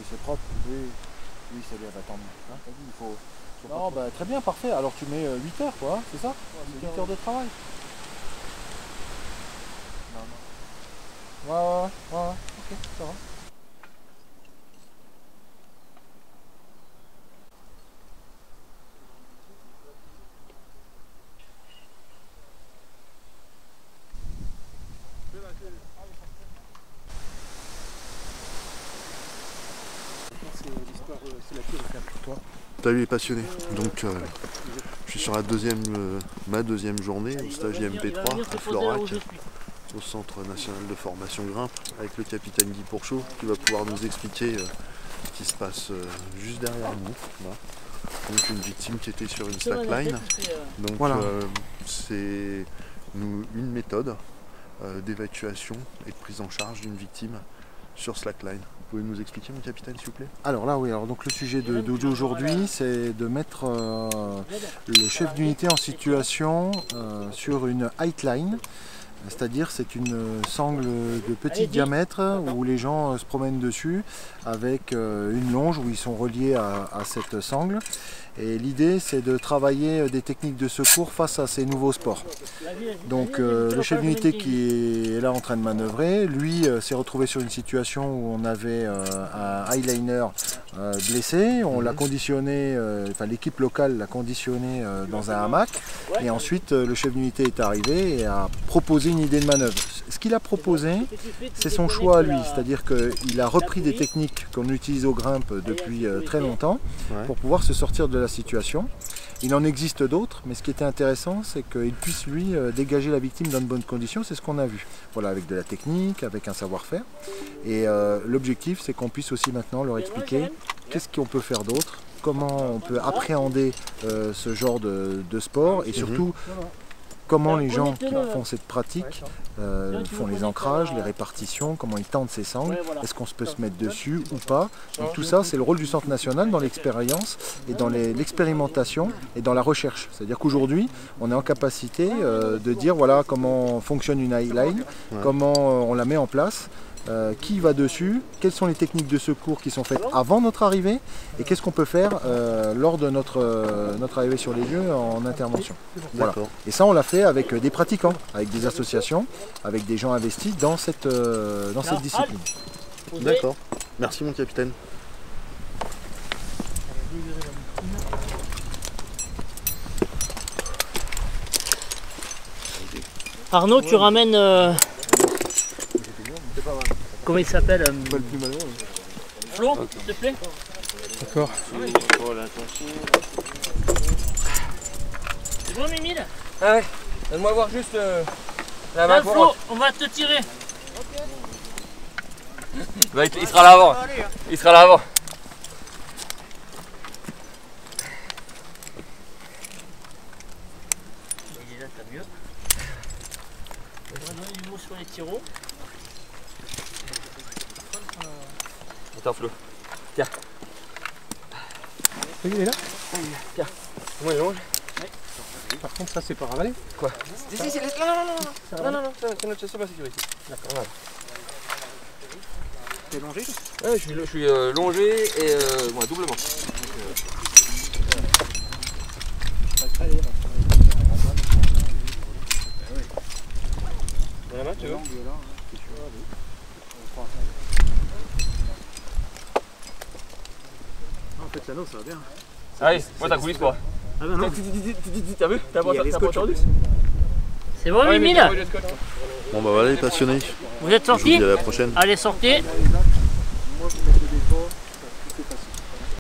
C'est propre, oui, oui, ça doit attendre. Hein, il faut... Non, bah, très bien, parfait. Alors tu mets 8 heures, quoi, c'est ça? 8 heures de travail. Ouais, ok, ça va. Salut les passionnés, donc je suis sur la ma deuxième journée au stage IMP3 à Florac, au Centre National de Formation Grimpe, avec le capitaine Guy Pourchaud qui va pouvoir nous expliquer ce qui se passe juste derrière nous. Voilà. Donc une victime qui était sur une slackline. Donc voilà. C'est une méthode d'évacuation et de prise en charge d'une victime sur slackline. Vous pouvez nous expliquer, mon capitaine, s'il vous plaît? Alors là, oui. Alors donc le sujet d'aujourd'hui, c'est de mettre le chef d'unité en situation sur une heightline. C'est-à-dire c'est une sangle de petit diamètre où les gens se promènent dessus avec une longe où ils sont reliés à cette sangle. Et l'idée c'est de travailler des techniques de secours face à ces nouveaux sports. Donc le chef d'unité qui est là en train de manœuvrer, lui s'est retrouvé sur une situation où on avait un highliner blessé, on l'a conditionné, enfin l'équipe locale l'a conditionné dans un hamac, et ensuite le chef d'unité est arrivé et a proposé une idée de manœuvre. Ce qu'il a proposé, c'est son choix à lui, c'est-à-dire qu'il a repris des techniques qu'on utilise au grimpe depuis très longtemps pour pouvoir se sortir de la situation. Il en existe d'autres, mais ce qui était intéressant, c'est qu'il puisse lui dégager la victime dans de bonnes conditions, c'est ce qu'on a vu. Voilà, avec de la technique, avec un savoir-faire. Et l'objectif, c'est qu'on puisse aussi maintenant leur expliquer qu'est-ce qu'on peut faire d'autre, comment on peut appréhender ce genre de sport, et surtout comment les gens qui font cette pratique font les ancrages, les répartitions, comment ils tendent ces sangles, est-ce qu'on peut se mettre dessus ou pas. Donc tout ça, c'est le rôle du Centre National dans l'expérience et dans l'expérimentation et dans la recherche. C'est-à-dire qu'aujourd'hui, on est en capacité de dire voilà comment fonctionne une highline, comment on la met en place, qui va dessus, quelles sont les techniques de secours qui sont faites avant notre arrivée et qu'est-ce qu'on peut faire lors de notre arrivée sur les lieux en intervention. Voilà. Et ça on l'a fait avec des pratiquants, avec des associations, avec des gens investis dans cette discipline. D'accord. Merci mon capitaine. Arnaud, tu ramènes... Comment il s'appelle Flo, s'il te plaît. D'accord. C'est bon, Mimile? Ah ouais, donne-moi voir juste la main. Là, Flo, on va te tirer. Il sera là avant. Il sera là avant. Il est là, t'as mieux. On va donner du mot sur les tiroirs. Attends Flo, tiens. Oui, il est là. Tiens, moi il longe. Par contre ça c'est pas ravalé. Quoi? Non, c'est ma sécurité. D'accord, voilà. T'es longé? Ouais, je suis longé et moi doublement. Dans la main tu veux? En fait l'anneau ça va bien. Ah oui, moi t'as coulisse quoi. Ah ben non. T'as vu? T'as pas entendu? C'est bon, Mimile? Bon bah voilà les passionnés. Vous êtes Je vous sortis? dis à la prochaine. Allez, sortez.